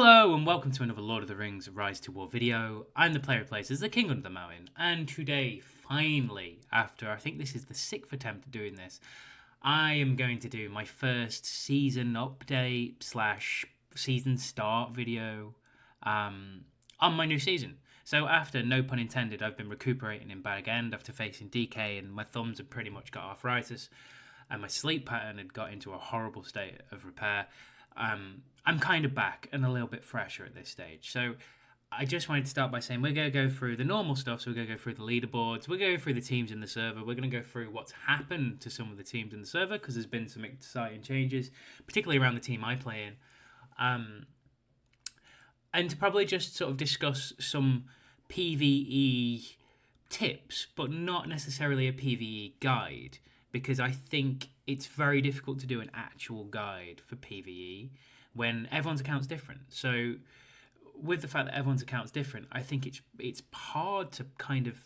Hello and welcome to another Lord of the Rings Rise to War video. I'm the player who plays as the King under the Mountain, and today, finally, after I think this is the 6th attempt at doing this, I am going to do my first season update / season start video on my new season. So after, no pun intended, I've been recuperating in Bag End after facing DK, and my thumbs had pretty much got arthritis and my sleep pattern had got into a horrible state of repair. I'm kind of back and a little bit fresher at this stage. So I just wanted to start by saying we're going to go through the normal stuff. So we're going to go through the leaderboards. We're going to go through the teams in the server. We're going to go through what's happened to some of the teams in the server because there's been some exciting changes, particularly around the team I play in. And to probably just sort of discuss some PvE tips, but not necessarily a PvE guide, because I think it's very difficult to do an actual guide for PvE when everyone's account's different. So with the fact that everyone's account's different, I think it's hard to kind of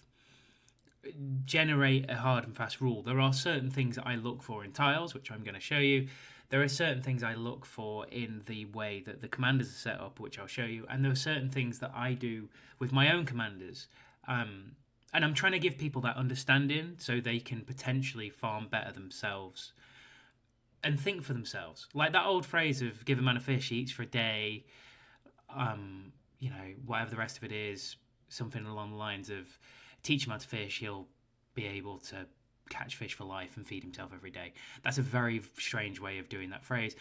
generate a hard and fast rule. There are certain things that I look for in tiles, which I'm going to show you. There are certain things I look for in the way that the commanders are set up, which I'll show you. And there are certain things that I do with my own commanders. And I'm trying to give people that understanding so they can potentially farm better themselves and think for themselves. Like that old phrase of give a man a fish, he eats for a day, whatever the rest of it is, something along the lines of teach him how to fish, he'll be able to catch fish for life and feed himself every day. That's a very strange way of doing that phrase.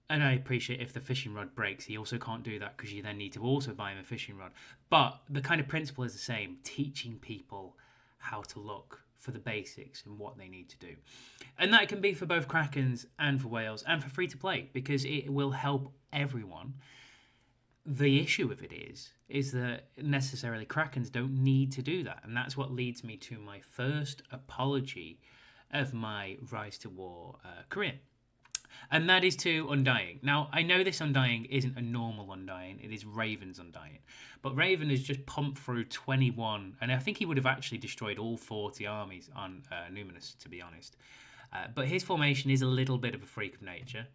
And I appreciate if the fishing rod breaks, he also can't do that because you then need to also buy him a fishing rod. But the kind of principle is the same, teaching people how to look for the basics and what they need to do. And that can be for both Krakens and for whales and for free to play, because it will help everyone. The issue with it is that necessarily Krakens don't need to do that. And that's what leads me to my first apology of my Rise to War career. And that is to Undying. Now, I know this Undying isn't a normal Undying. It is Raven's Undying. But Raven has just pumped through 21. And I think he would have actually destroyed all 40 armies on Numinous, to be honest. But his formation is a little bit of a freak of nature.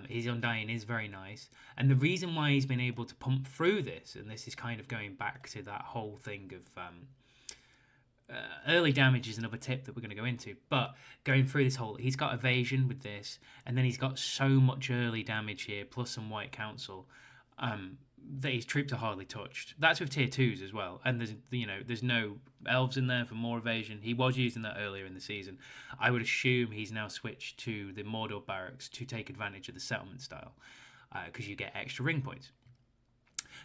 His Undying is very nice. And the reason why he's been able to pump through this, and this is kind of going back to that whole thing of early damage is another tip that we're going to go into, but going through this whole, he's got evasion with this, and then he's got so much early damage here, plus some White Council, that his troops are hardly touched. That's with tier 2s as well, and there's no elves in there for more evasion. He was using that earlier in the season. I would assume he's now switched to the Mordor barracks to take advantage of the settlement style, because you get extra ring points.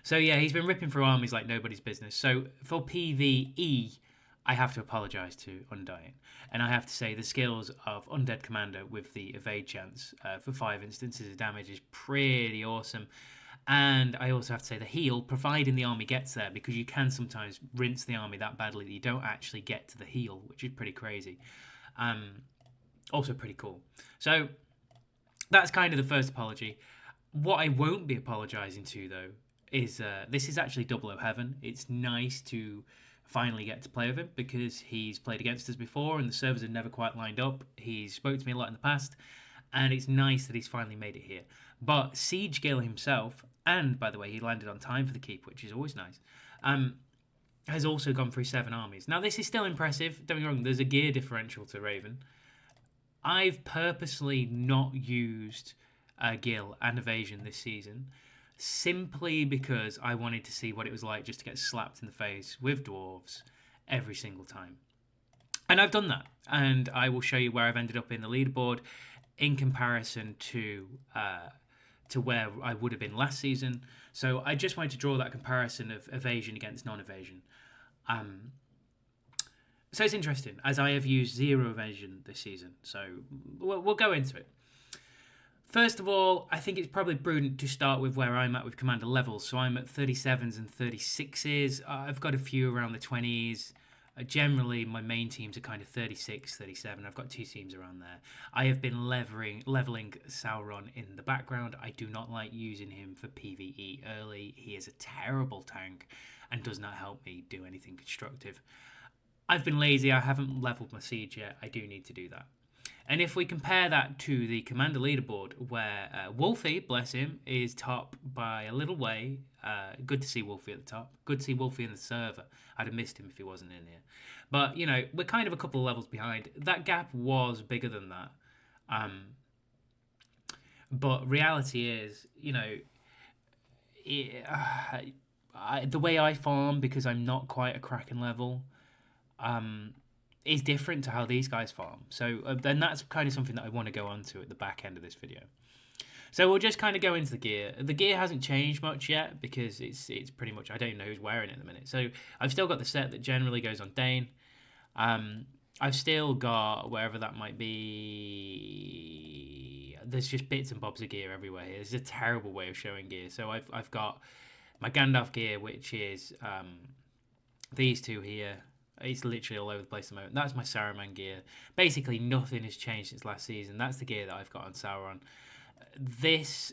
So yeah, he's been ripping through armies like nobody's business. So for PvE, I have to apologise to Undying. And I have to say the skills of Undead Commander with the evade chance for 5 instances of damage is pretty awesome. And I also have to say the heal, providing the army gets there, because you can sometimes rinse the army that badly that you don't actually get to the heal, which is pretty crazy. Also pretty cool. So that's kind of the first apology. What I won't be apologising to, though, is this is actually 00 Heaven. It's nice to finally get to play with him because he's played against us before and the servers have never quite lined up. He's spoke to me a lot in the past, and it's nice that he's finally made it here. But Siege Gill himself, and by the way, he landed on time for the keep, which is always nice, has also gone through 7 armies. Now, this is still impressive. Don't get me wrong, there's a gear differential to Raven. I've purposely not used Gill and Evasion this season, simply because I wanted to see what it was like just to get slapped in the face with dwarves every single time. And I've done that. And I will show you where I've ended up in the leaderboard in comparison to where I would have been last season. So I just wanted to draw that comparison of evasion against non-evasion. So it's interesting, as I have used 0 evasion this season. So we'll go into it. First of all, I think it's probably prudent to start with where I'm at with commander levels. So I'm at 37s and 36s. I've got a few around the 20s. Generally, my main teams are kind of 36, 37. I've got 2 teams around there. I have been leveling Sauron in the background. I do not like using him for PvE early. He is a terrible tank and does not help me do anything constructive. I've been lazy. I haven't leveled my siege yet. I do need to do that. And if we compare that to the Commander leaderboard, where Wolfie, bless him, is top by a little way. Good to see Wolfie at the top. Good to see Wolfie in the server. I'd have missed him if he wasn't in here. But, we're kind of a couple of levels behind. That gap was bigger than that. But reality is, the way I farm, because I'm not quite a Kraken level, is different to how these guys farm. So then that's kind of something that I want to go on to at the back end of this video. So we'll just kind of go into the gear. The gear hasn't changed much yet because it's pretty much, I don't even know who's wearing it at the minute. So I've still got the set that generally goes on Dane. I've still got, wherever that might be, there's just bits and bobs of gear everywhere here. It's a terrible way of showing gear. So I've got my Gandalf gear, which is these two here. It's literally all over the place at the moment. That's my Saruman gear. Basically, nothing has changed since last season. That's the gear that I've got on Sauron. This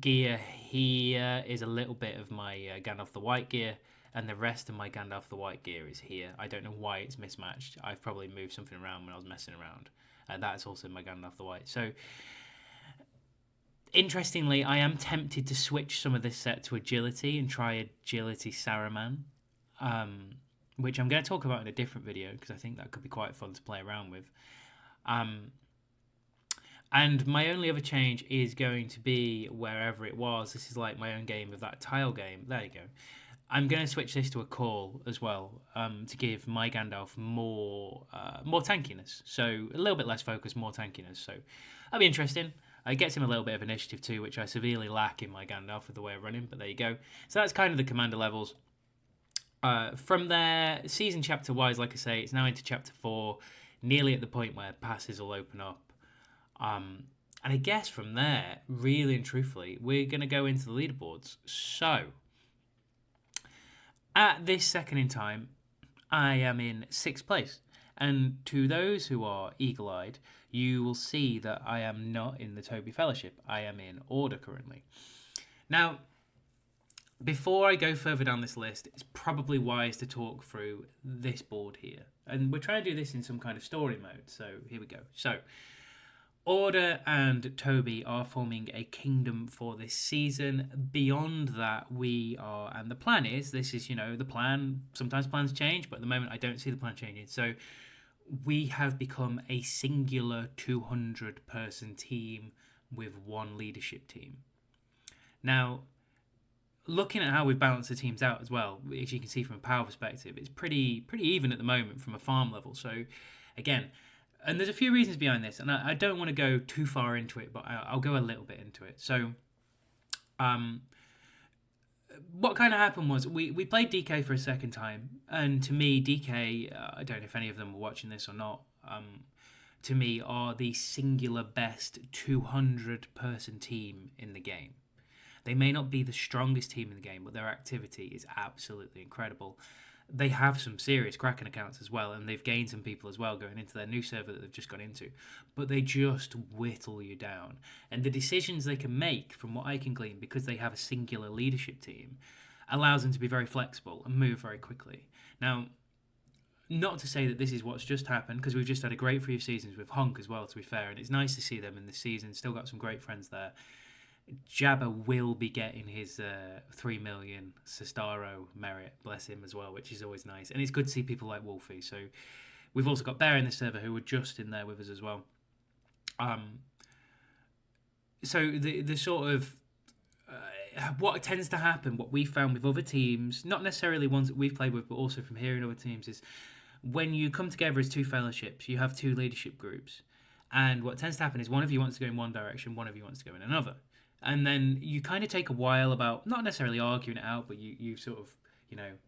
gear here is a little bit of my Gandalf the White gear, and the rest of my Gandalf the White gear is here. I don't know why it's mismatched. I've probably moved something around when I was messing around. That's also my Gandalf the White. So, interestingly, I am tempted to switch some of this set to Agility and try Agility Saruman. Which I'm going to talk about in a different video because I think that could be quite fun to play around with. And my only other change is going to be wherever it was. This is like my own game of that tile game. There you go. I'm going to switch this to a call as well to give my Gandalf more tankiness. So a little bit less focus, more tankiness. So that'll be interesting. It gets him a little bit of initiative too, which I severely lack in my Gandalf with the way of running. But there you go. So that's kind of the commander levels. From there, season chapter wise, like I say, it's now into chapter 4, nearly at the point where passes will open up. And I guess from there, really and truthfully, we're going to go into the leaderboards. So, at this second in time, I am in 6th place. And to those who are eagle-eyed, you will see that I am not in the Toby Fellowship. I am in Order currently. Now, before I go further down this list, it's probably wise to talk through this board here. And we're trying to do this in some kind of story mode, so here we go. So, Order and Toby are forming a kingdom for this season. Beyond that, we are, and the plan is, this is, the plan. Sometimes plans change, but at the moment I don't see the plan changing. So, we have become a singular 200-person team with one leadership team. Now, looking at how we've balanced the teams out as well, as you can see from a power perspective, it's pretty even at the moment from a farm level. So, again, and there's a few reasons behind this, and I don't want to go too far into it, but I'll go a little bit into it. So, what kind of happened was we played DK for a second time, and to me, DK, I don't know if any of them were watching this or not, to me, are the singular best 200-person team in the game. They may not be the strongest team in the game, but their activity is absolutely incredible. They have some serious Kraken accounts as well, and they've gained some people as well going into their new server that they've just gone into. But they just whittle you down. And the decisions they can make, from what I can glean, because they have a singular leadership team, allows them to be very flexible and move very quickly. Now, not to say that this is what's just happened, because we've just had a great few seasons with Honk as well, to be fair, and it's nice to see them in this season. Still got some great friends there. Jabba will be getting his 3 million Sestaro merit, bless him as well, which is always nice. And it's good to see people like Wolfie. So we've also got Bear in the server who were just in there with us as well. So the sort of what tends to happen, what we found with other teams, not necessarily ones that we've played with, but also from hearing other teams, is when you come together as two fellowships, you have two leadership groups. And what tends to happen is one of you wants to go in one direction, one of you wants to go in another. And then you kind of take a while about, not necessarily arguing it out, but you sort of,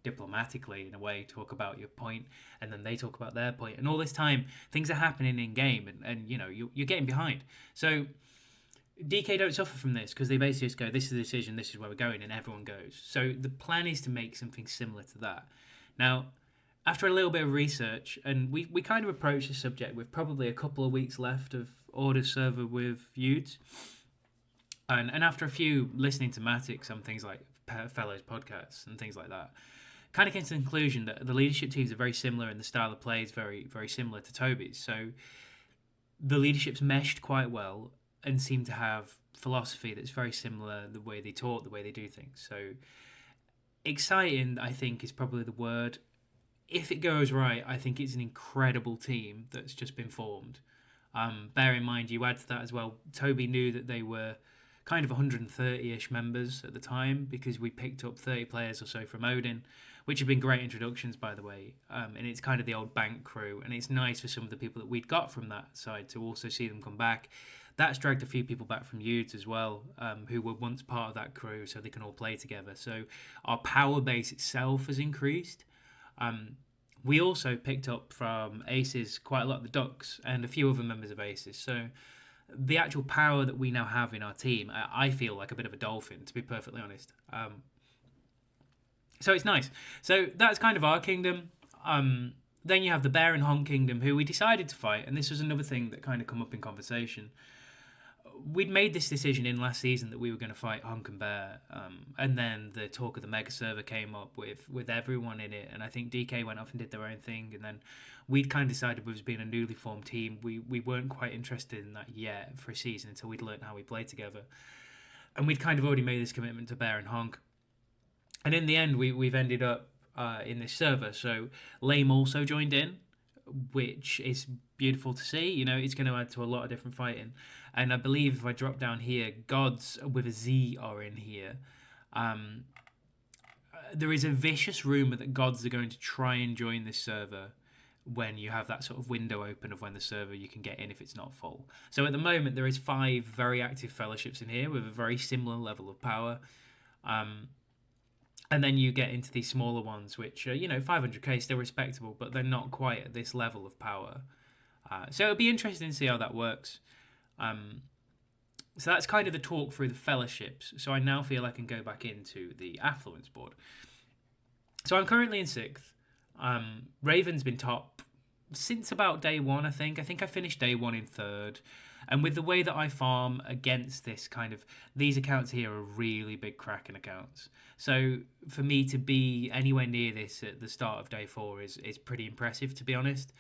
diplomatically in a way talk about your point, and then they talk about their point. And all this time, things are happening in game, and you're getting behind. So DK don't suffer from this because they basically just go, this is the decision, this is where we're going, and everyone goes. So the plan is to make something similar to that. Now, after a little bit of research, and we kind of approached the subject with probably a couple of weeks left of Order server with Youths. And after a few listening to Matix on things like Fellows podcasts and things like that, kind of came to the conclusion that the leadership teams are very similar and the style of play is very, very similar to Toby's. So the leadership's meshed quite well and seem to have philosophy that's very similar, the way they talk, the way they do things. So exciting, I think, is probably the word. If it goes right, I think it's an incredible team that's just been formed. Bear in mind, you add to that as well, Toby knew that they were kind of 130-ish members at the time, because we picked up 30 players or so from Odin, which have been great introductions, by the way. And it's kind of the old bank crew, and it's nice for some of the people that we'd got from that side to also see them come back. That's dragged a few people back from Youths as well, who were once part of that crew, so they can all play together. So our power base itself has increased. We also picked up from Aces quite a lot of the Ducks and a few other members of Aces. So the actual power that we now have in our team, I feel like a bit of a dolphin, to be perfectly honest. So it's nice. So that's kind of our kingdom. Then you have the Bear and Honk Kingdom, who we decided to fight, and this was another thing that kind of come up in conversation. We'd made this decision in last season that we were going to fight Honk and Bear, and then the talk of the mega server came up with everyone in it, and I think DK went off and did their own thing, and then we'd kind of decided with us being a newly formed team, we weren't quite interested in that yet for a season until we'd learned how we play together, and we'd kind of already made this commitment to Bear and Honk, and in the end we've ended up in this server. So Lame also joined in, which is beautiful to see. You know, it's going to add to a lot of different fighting. And I believe if I drop down here, Gods with a Z are in here. There is a vicious rumour that Gods are going to try and join this server when you have that sort of window open of when the server you can get in if it's not full. So at the moment, there is 5 very active fellowships in here with a very similar level of power. And then you get into these smaller ones, which are, 500k, still respectable, but they're not quite at this level of power. So it'll be interesting to see how that works. So that's kind of the talk through the fellowships. So I now feel I can go back into the affluence board. So I'm currently in 6th. Raven's been top since about day 1, I think. I think I finished day 1 in 3rd. And with the way that I farm against this kind of... These accounts here are really big Kraken accounts. So for me to be anywhere near this at the start of day 4 is pretty impressive, to be honest.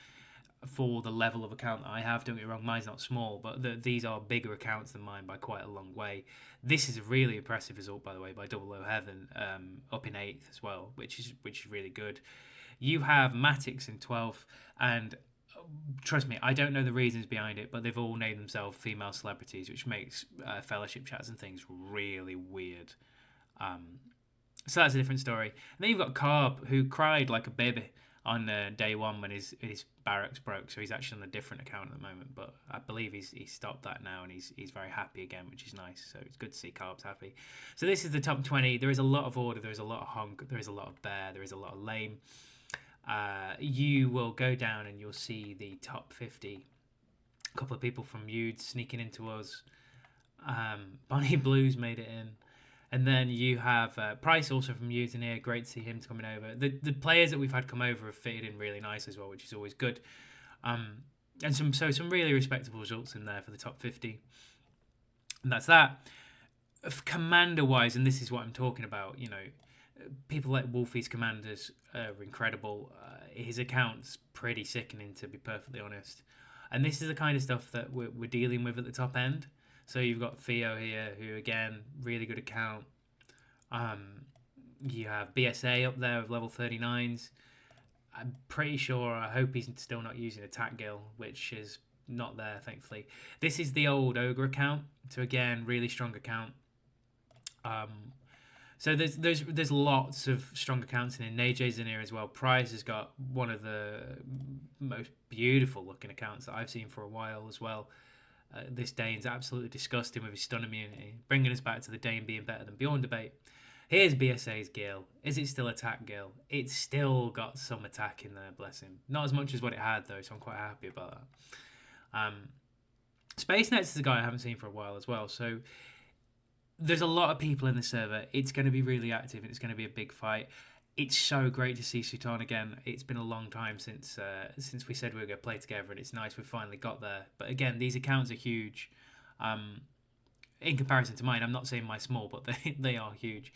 For the level of account that I have, don't get me wrong, mine's not small, but these are bigger accounts than mine by quite a long way. This is a really impressive result, by the way, by Double O Heaven, up in 8th as well, which is really good. You have Matix in 12th, and trust me, I don't know the reasons behind it, but they've all named themselves female celebrities, which makes fellowship chats and things really weird. So that's a different story. And then you've got Carb, who cried like a baby on day 1 when his barracks broke, so he's actually on a different account at the moment, but I believe he's stopped that now, and he's very happy again, which is nice. So it's good to see Carbs happy. So this is the top 20. There is a lot of Order, there is a lot of Honk, there is a lot of Bear, there is a lot of Lame. You will go down and you'll see the top 50. A couple of people from Youths sneaking into us. Bonnie Blues made it in. And then you have Price also from Youths in here. Great to see him coming over. The players that we've had come over have fitted in really nice as well, which is always good. And some really respectable results in there for the top 50. And that's that. Commander-wise, and this is what I'm talking about, people like Wolfie's commanders are incredible. His account's pretty sickening, to be perfectly honest. And this is the kind of stuff that we're dealing with at the top end. So you've got Theo here, who, again, really good account. You have BSA up there with level 39s. I'm pretty sure, I hope he's still not using Attack Gill, which is not there, thankfully. This is the old Ogre account. So, again, really strong account. So there's lots of strong accounts in here. Najay's in here as well. Price has got one of the most beautiful looking accounts that I've seen for a while as well. This Dane's absolutely disgusting with his stun immunity, bringing us back to the Dane being better than Bjorn debate. Here's BSA's Gil. Is it still attack Gil? It's still got some attack in there, bless him. Not as much as what it had though, so I'm quite happy about that. Space Nets is a guy I haven't seen for a while as well, so there's a lot of people in the server. It's going to be really active and it's going to be a big fight. It's so great to see Sultan again. It's been a long time since we said we were going to play together, and it's nice we finally got there. But again, these accounts are huge. In comparison to mine, I'm not saying my small, but they are huge.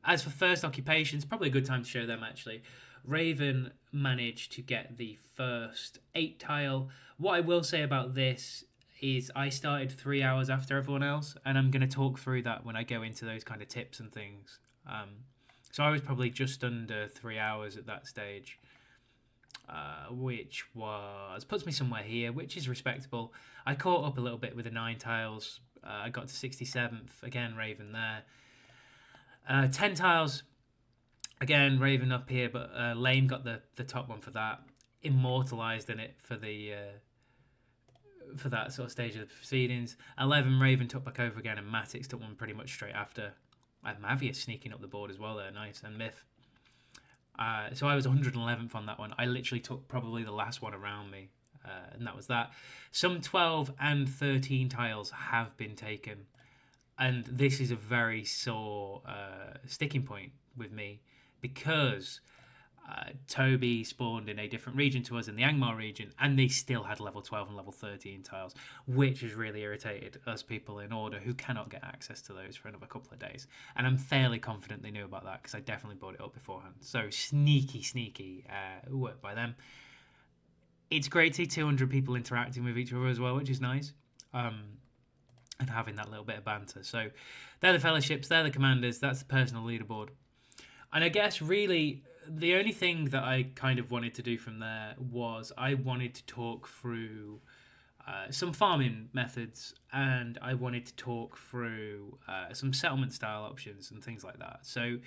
As for first occupations, probably a good time to show them actually. Raven managed to get the first 8 tile. What I will say about this is I started 3 hours after everyone else, and I'm going to talk through that when I go into those kind of tips and things. So I was probably just under 3 hours at that stage, which puts me somewhere here, which is respectable. I caught up a little bit with the 9 tiles. I got to 67th, again Raven there. 10 tiles, again Raven up here, but Lame got the top one for that. Immortalised in it for that sort of stage of the proceedings. 11 Raven took back over again, and Matix took one pretty much straight after. I had Mavia sneaking up the board as well there, nice, and Myth. So I was 111th on that one. I literally took probably the last one around me, and that was that. Some 12 and 13 tiles have been taken, and this is a very sore sticking point with me because Toby spawned in a different region to us in the Angmar region, and they still had level 12 and level 13 tiles, which has really irritated us people in Order who cannot get access to those for another couple of days. And I'm fairly confident they knew about that because I definitely bought it up beforehand. So sneaky work by them. It's great to see 200 people interacting with each other as well, which is nice. And having that little bit of banter. So they're the fellowships, they're the commanders, that's the personal leaderboard. And I guess really the only thing that I kind of wanted to do from there was I wanted to talk through some farming methods, and I wanted to talk through some settlement style options and things like that. So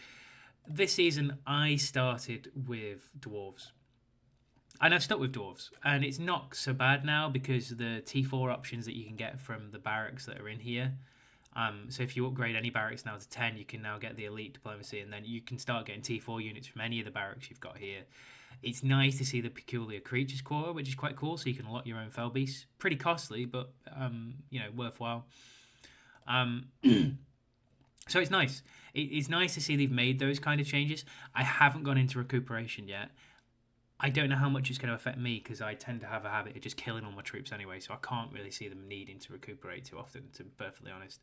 this season I started with dwarves, and I've stuck with dwarves, and it's not so bad now because the T4 options that you can get from the barracks that are in here. So if you upgrade any barracks now to 10, you can now get the elite diplomacy, and then you can start getting T4 units from any of the barracks you've got here. It's nice to see the peculiar creatures quarter, which is quite cool. So you can allot your own fell beasts. Pretty costly, but worthwhile. So it's nice. It's nice to see they've made those kind of changes. I haven't gone into recuperation yet. I don't know how much it's going to affect me because I tend to have a habit of just killing all my troops anyway, so I can't really see them needing to recuperate too often, to be perfectly honest.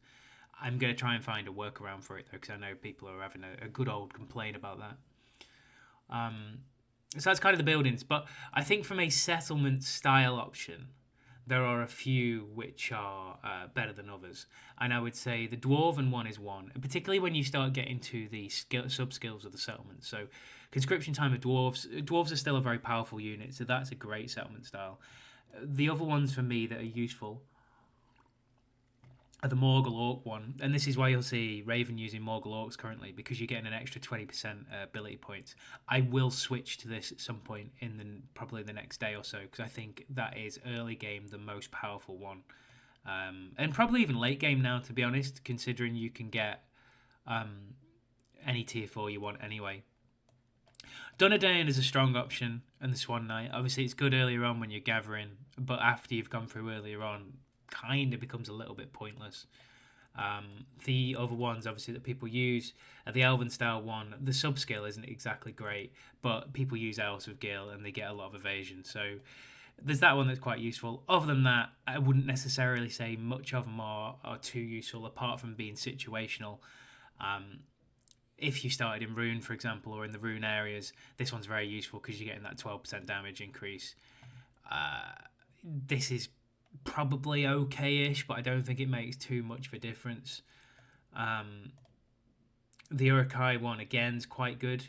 I'm going to try and find a workaround for it, though, because I know people are having a good old complaint about that. So that's kind of the buildings, but I think from a settlement style option, there are a few which are better than others. And I would say the Dwarven one is one, particularly when you start getting to the sub-skills of the settlement. So conscription time of dwarves are still a very powerful unit, so that's a great settlement style. The other ones for me that are useful are the Morgul Orc one, and this is why you'll see Raven using Morgul Orcs currently, because you're getting an extra 20% ability points. I will switch to this at some point in probably the next day or so, because I think that is early game the most powerful one, and probably even late game now, to be honest, considering you can get any tier 4 you want anyway. Dunedain is a strong option, and the Swan Knight. Obviously, it's good earlier on when you're gathering, but after you've gone through earlier on, kind of becomes a little bit pointless. The other ones, obviously, that people use are the Elven style one. The sub skill isn't exactly great, but people use Elves with Gil, and they get a lot of evasion. So there's that one that's quite useful. Other than that, I wouldn't necessarily say much of them are too useful, apart from being situational. If you started in Rune, for example, or in the Rune areas, this one's very useful because you're getting that 12% damage increase. This is probably okay-ish, but I don't think it makes too much of a difference. The Urukai one, again, is quite good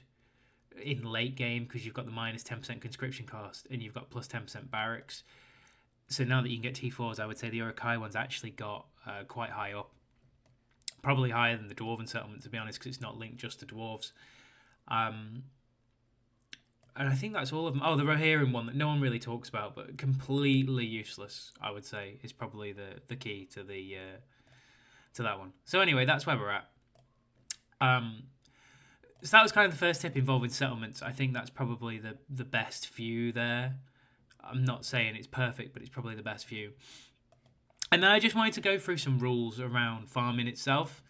in late game because you've got the minus 10% conscription cost and you've got plus 10% barracks. So now that you can get T4s, I would say the Urukai one's actually got quite high up. Probably higher than the Dwarven settlement, to be honest, because it's not linked just to dwarves. And I think that's all of them. Oh, the Rohirrim one that no one really talks about, but completely useless, I would say, is probably the key to to that one. So anyway, that's where we're at. So that was kind of the first tip involving settlements. I think that's probably the best view there. I'm not saying it's perfect, but it's probably the best view. And then I just wanted to go through some rules around farming itself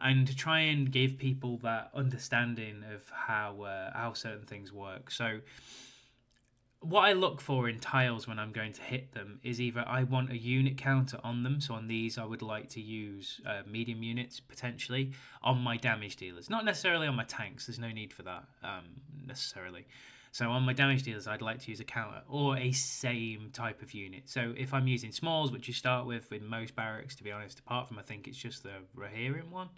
and to try and give people that understanding of how certain things work. So what I look for in tiles when I'm going to hit them is either I want a unit counter on them. So on these, I would like to use medium units potentially on my damage dealers. Not necessarily on my tanks. There's no need for that necessarily. So on my damage dealers, I'd like to use a counter or a same type of unit. So if I'm using smalls, which you start with in most barracks, to be honest, apart from I think it's just the Rohirrim one,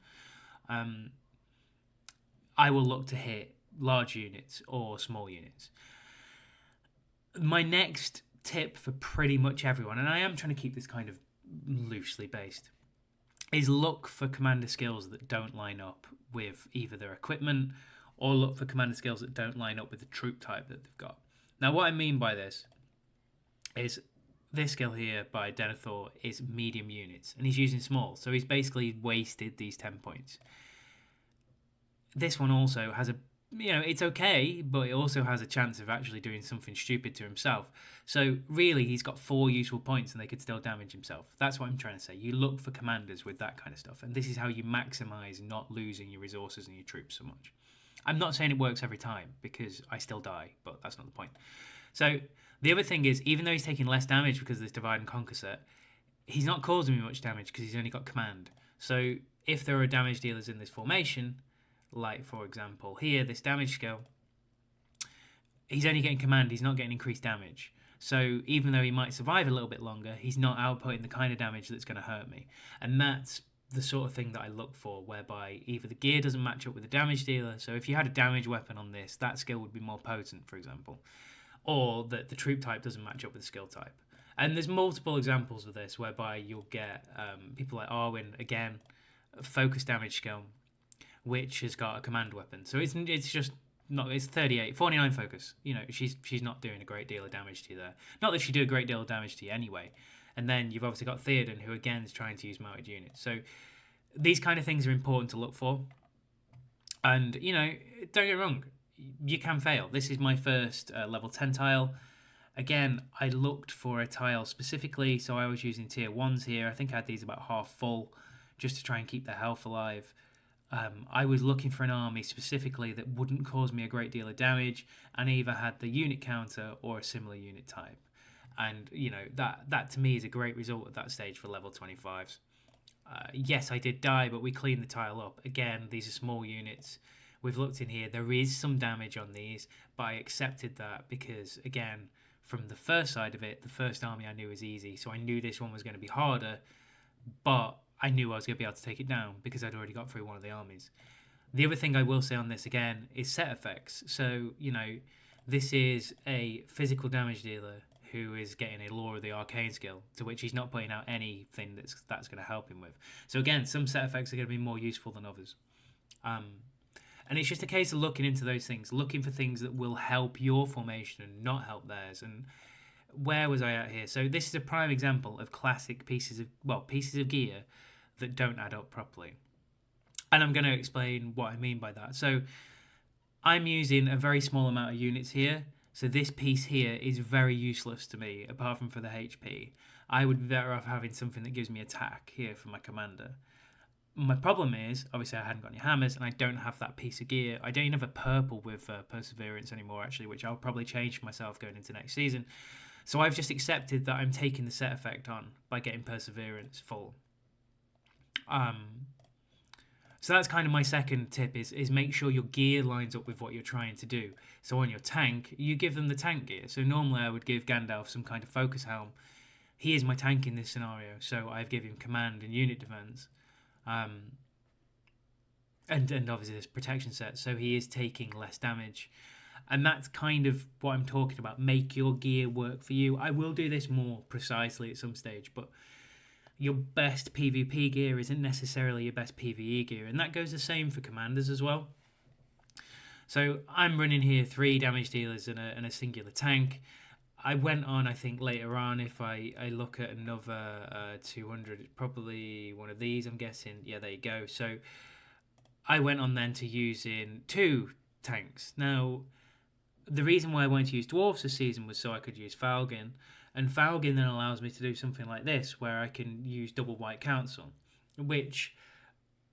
I will look to hit large units or small units. My next tip for pretty much everyone, and I am trying to keep this kind of loosely based, is look for commander skills that don't line up with either their equipment or look for commander skills that don't line up with the troop type that they've got. Now, what I mean by this is this skill here by Denethor is medium units, and he's using small, so he's basically wasted these 10 points. This one also has it's okay, but it also has a chance of actually doing something stupid to himself. So really, he's got 4 useful points and they could still damage himself. That's what I'm trying to say. You look for commanders with that kind of stuff, and this is how you maximize not losing your resources and your troops so much. I'm not saying it works every time, because I still die, but that's not the point. So the other thing is, even though he's taking less damage because of this divide and conquer set, he's not causing me much damage because he's only got command. So if there are damage dealers in this formation, like for example here, this damage skill, he's only getting command, he's not getting increased damage. So even though he might survive a little bit longer, he's not outputting the kind of damage that's going to hurt me. And that's the sort of thing that I look for, whereby either the gear doesn't match up with the damage dealer, so if you had a damage weapon on this, that skill would be more potent, for example, or that the troop type doesn't match up with the skill type. And there's multiple examples of this, whereby you'll get people like Arwen, again, focus damage skill, which has got a command weapon. So it's just not, it's 49 focus. She's not doing a great deal of damage to you there. Not that she do a great deal of damage to you anyway. And then you've obviously got Theoden, who again is trying to use mounted units. So these kind of things are important to look for. And, don't get me wrong, you can fail. This is my first level 10 tile. Again, I looked for a tile specifically, so I was using tier 1s here. I think I had these about half full, just to try and keep their health alive. I was looking for an army specifically that wouldn't cause me a great deal of damage and either had the unit counter or a similar unit type. And, that to me is a great result at that stage for level 25s. Yes, I did die, but we cleaned the tile up. Again, these are small units. We've looked in here. There is some damage on these, but I accepted that because, again, from the first side of it, the first army I knew was easy. So I knew this one was going to be harder, but I knew I was going to be able to take it down because I'd already got through one of the armies. The other thing I will say on this, again, is set effects. So, this is a physical damage dealer who is getting a Law of the Arcane skill, to which he's not putting out anything that's going to help him with. So again, some set effects are going to be more useful than others. And it's just a case of looking into those things, looking for things that will help your formation and not help theirs. And where was I at here? So this is a prime example of classic pieces of gear that don't add up properly. And I'm going to explain what I mean by that. So I'm using a very small amount of units here. So this piece here is very useless to me, apart from for the HP. I would be better off having something that gives me attack here for my commander. My problem is, obviously I hadn't got any hammers, and I don't have that piece of gear. I don't even have a purple with Perseverance anymore, actually, which I'll probably change for myself going into next season. So I've just accepted that I'm taking the set effect on by getting Perseverance full. So that's kind of my second tip is make sure your gear lines up with what you're trying to do. So on your tank, you give them the tank gear. So normally I would give Gandalf some kind of focus helm. He is my tank in this scenario, so I've given him command and unit defense. And obviously this protection set, so he is taking less damage. And that's kind of what I'm talking about. Make your gear work for you. I will do this more precisely at some stage, but your best PvP gear isn't necessarily your best PvE gear, and that goes the same for commanders as well. So I'm running here 3 damage dealers and a singular tank. I went on, I think later on, if I look at another 200, it's probably one of these, I'm guessing. Yeah, there you go. So I went on then to using 2 tanks. Now, the reason why I wanted to use dwarves this season was so I could use Falcon. And Falcon then allows me to do something like this, where I can use double white council, which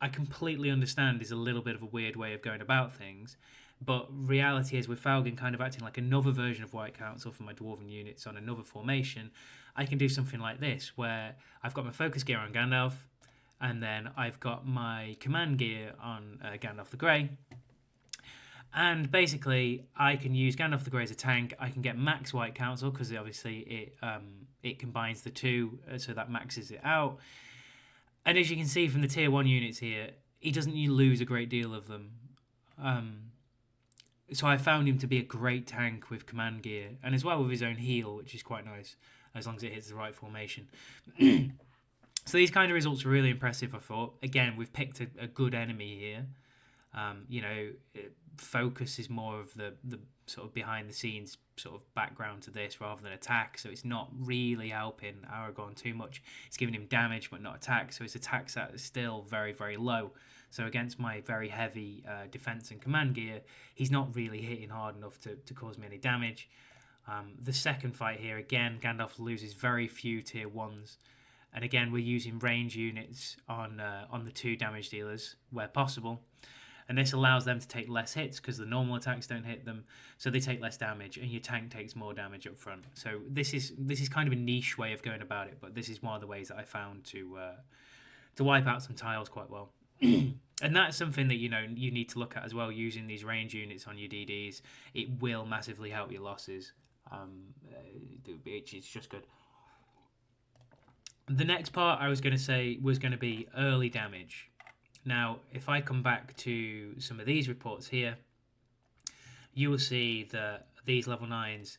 I completely understand is a little bit of a weird way of going about things. But reality is, with Falcon kind of acting like another version of white council for my dwarven units on another formation, I can do something like this, where I've got my focus gear on Gandalf, and then I've got my command gear on Gandalf the Grey. And basically, I can use Gandalf the Grey as a tank. I can get max White Council because obviously it combines the two, so that maxes it out. And as you can see from the tier 1 units here, he doesn't lose a great deal of them. Um, so I found him to be a great tank with command gear, and as well with his own heal, which is quite nice, as long as it hits the right formation. So these kind of results were really impressive, I thought. Again, we've picked a good enemy here. Focus is more of the sort of behind the scenes sort of background to this rather than attack, so it's not really helping Aragorn too much. It's giving him damage but not attack, so his attack stat is still very, very low. So against my very heavy defense and command gear, he's not really hitting hard enough to cause me any damage. The second fight here, again, Gandalf loses very few tier 1s. And again, we're using range units on the 2 damage dealers where possible. And this allows them to take less hits because the normal attacks don't hit them, so they take less damage, and your tank takes more damage up front. So this is kind of a niche way of going about it, but this is one of the ways that I found to wipe out some tiles quite well. And that's something that you need to look at as well. Using these range units on your DDs, it will massively help your losses. It's just good. The next part I was going to say was going to be early damage. Now, if I come back to some of these reports here, you will see that these level 9s,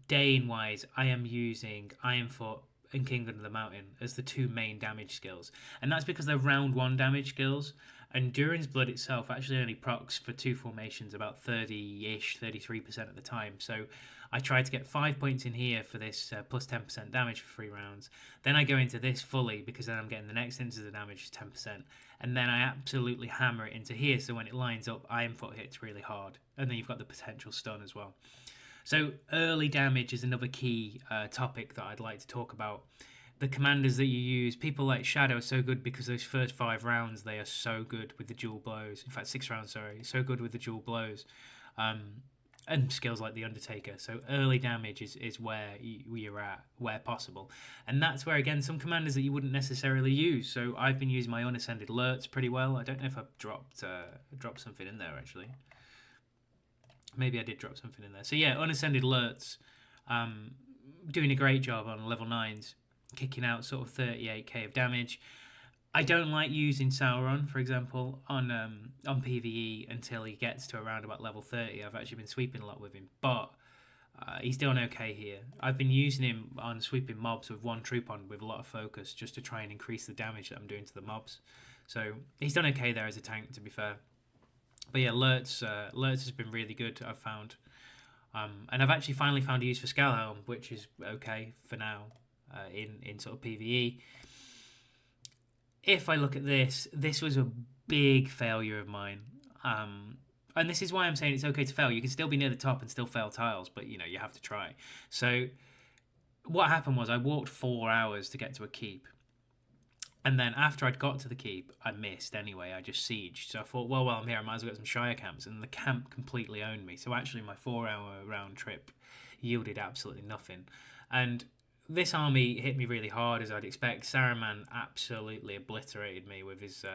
Dane-wise, I am using Ironfoot and Kingdom of the Mountain as the 2 main damage skills. And that's because they're round 1 damage skills. And Durin's Blood itself actually only procs for 2 formations about 30-ish, 33% of the time. So I tried to get 5 points in here for this plus 10% damage for 3 rounds. Then I go into this fully because then I'm getting the next instance of damage is 10%. And then I absolutely hammer it into here, so when it lines up, Ironfoot hits really hard. And then you've got the potential stun as well. So early damage is another key topic that I'd like to talk about. The commanders that you use, people like Shadow are so good because those first 5 rounds, they are so good with the dual blows. In fact, 6 rounds, sorry. So good with the dual blows. And skills like the Undertaker. So early damage is where you're at, where possible. And that's where, again, some commanders that you wouldn't necessarily use. So I've been using my Unascended Alerts pretty well. I don't know if I've dropped something in there, actually. Maybe I did drop something in there. So yeah, Unascended Alerts, doing a great job on level 9s, kicking out sort of 38k of damage. I don't like using Sauron, for example, on PvE until he gets to around about level 30. I've actually been sweeping a lot with him, but he's doing okay here. I've been using him on sweeping mobs with 1 troop on with a lot of focus just to try and increase the damage that I'm doing to the mobs. So he's done okay there as a tank, to be fair. But yeah, Alerts has been really good, I've found. And I've actually finally found a use for Scalhelm, which is okay for now in sort of PvE. If I look at this was a big failure of mine. And this is why I'm saying it's okay to fail. You can still be near the top and still fail tiles, but you have to try. So what happened was I walked 4 hours to get to a keep. And then after I'd got to the keep, I missed anyway. I just sieged. So I thought, well, while I'm here, I might as well get some Shire camps. And the camp completely owned me. So actually my 4-hour round trip yielded absolutely nothing. And this army hit me really hard, as I'd expect. Saruman absolutely obliterated me with his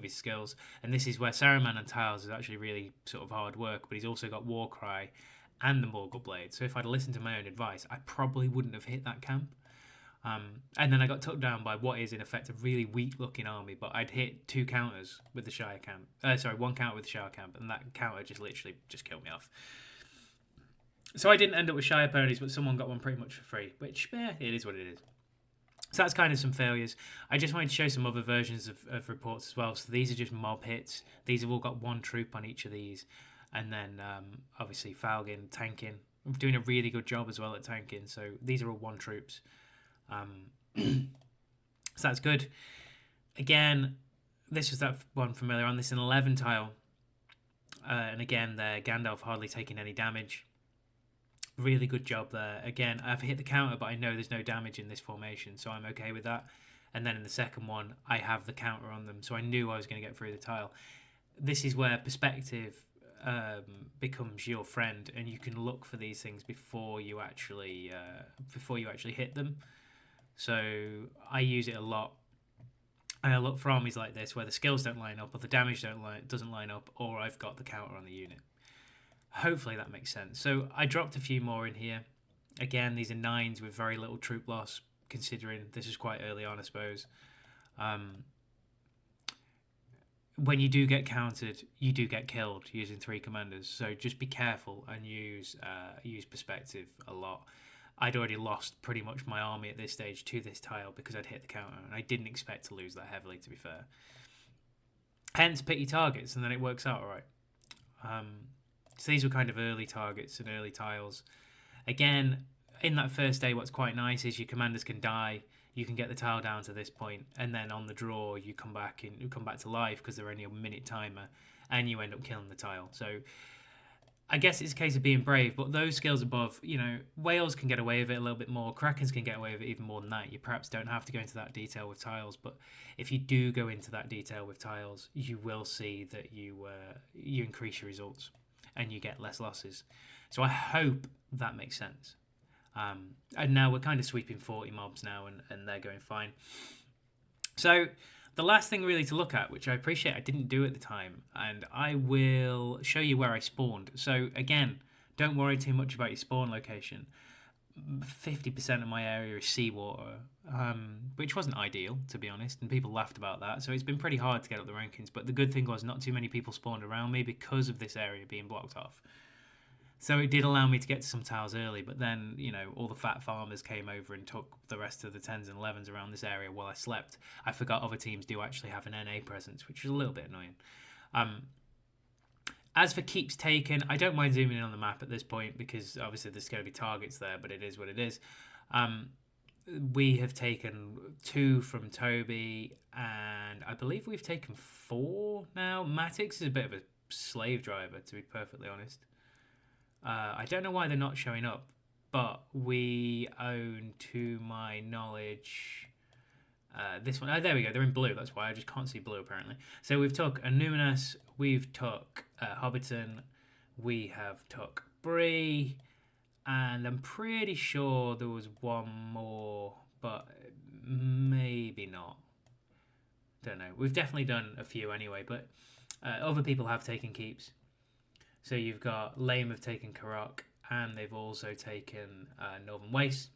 skills. And this is where Saruman and tiles is actually really sort of hard work. But he's also got Warcry and the Morgul Blade. So if I'd listened to my own advice, I probably wouldn't have hit that camp. And then I got took down by what is in effect a really weak-looking army, but I'd hit 2 counters with the Shire camp. 1 counter with the Shire camp, and that counter just literally just killed me off. So I didn't end up with Shire ponies, but someone got one pretty much for free, which, it is what it is. So that's kind of some failures. I just wanted to show some other versions of reports as well. So these are just mob hits. These have all got 1 troop on each of these. And then, obviously, Falgin, tanking. I'm doing a really good job as well at tanking. So these are all 1 troops. So that's good. Again, this was that one from earlier on. This is an 11 tile. And again, there, Gandalf hardly taking any damage. Really good job there. Again, I've hit the counter, but I know there's no damage in this formation, so I'm okay with that. And then in the second one, I have the counter on them, so I knew I was going to get through the tile. This is where perspective becomes your friend, and you can look for these things before you actually hit them. So I use it a lot. I look for armies like this where the skills don't line up, or the damage doesn't line up, or I've got the counter on the unit. Hopefully that makes sense. So I dropped a few more in here. Again, these are 9s with very little troop loss, considering this is quite early on, I suppose. When you do get countered, you do get killed using 3 commanders. So just be careful and use perspective a lot. I'd already lost pretty much my army at this stage to this tile because I'd hit the counter, and I didn't expect to lose that heavily, to be fair. Hence, pick your targets, and then it works out all right. So these were kind of early targets and early tiles. Again, in that first day, what's quite nice is your commanders can die. You can get the tile down to this point, and then on the draw, you come back to life because they're only a minute timer, and you end up killing the tile. So I guess it's a case of being brave, but those skills above, whales can get away with it a little bit more. Krakens can get away with it even more than that. You perhaps don't have to go into that detail with tiles, but if you do go into that detail with tiles, you will see that you increase your results and you get less losses. So I hope that makes sense. And now we're kind of sweeping 40 mobs now, and they're going fine. So the last thing really to look at, which I appreciate I didn't do at the time, and I will show you where I spawned. So again, don't worry too much about your spawn location. 50% of my area is seawater, which wasn't ideal, to be honest, and people laughed about that. So it's been pretty hard to get up the rankings, but the good thing was not too many people spawned around me because of this area being blocked off. So it did allow me to get to some tiles early, but then, all the fat farmers came over and took the rest of the 10s and 11s around this area while I slept. I forgot other teams do actually have an NA presence, which is a little bit annoying. As for keeps taken, I don't mind zooming in on the map at this point because obviously there's going to be targets there, but it is what it is. We have taken 2 from Toby, and I believe we've taken 4 now. Matix is a bit of a slave driver, to be perfectly honest. I don't know why they're not showing up, but we own, to my knowledge, this one. Oh, there we go. They're in blue. That's why I just can't see blue, apparently. So we've took a Numinous, we've took Hobbiton, we have took Bree, and I'm pretty sure there was one more, but maybe not. Don't know. We've definitely done a few anyway, but other people have taken keeps. So you've got Lame have taken Karok, and they've also taken Northern Waste.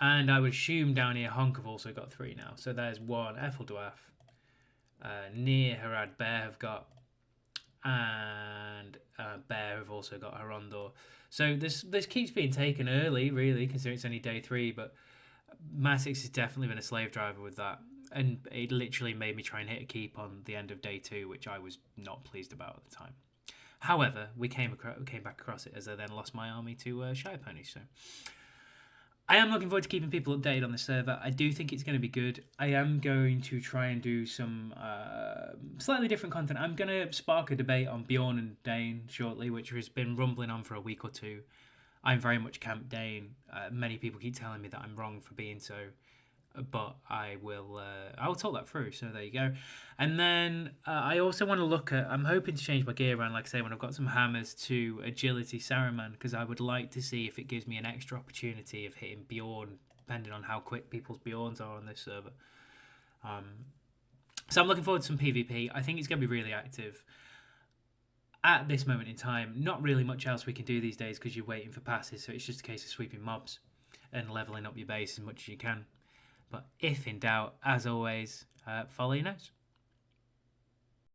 And I would assume down here Honk have also got 3 now. So there's 1 Effeldwarf. Near Harad Bear have got, and Bear have also got Harondor. So this keeps being taken early, really, considering it's only day 3. But Matix has definitely been a slave driver with that. And it literally made me try and hit a keep on the end of day 2, which I was not pleased about at the time. However, we came back across it as I then lost my army to Shire Ponies. So I am looking forward to keeping people updated on the server. I do think it's going to be good. I am going to try and do some slightly different content. I'm going to spark a debate on Bjorn and Dane shortly, which has been rumbling on for a week or 2. I'm very much Camp Dane. Many people keep telling me that I'm wrong for being so, but I will talk that through. So there you go. And then I also want to look at, I'm hoping to change my gear around, like I say, when I've got some hammers, to Agility Saruman, because I would like to see if it gives me an extra opportunity of hitting Bjorn, depending on how quick people's Bjorns are on this server. So I'm looking forward to some PvP. I think it's going to be really active. At this moment in time, not really much else we can do these days because you're waiting for passes, so it's just a case of sweeping mobs and leveling up your base as much as you can. But if in doubt, as always, follow your nose.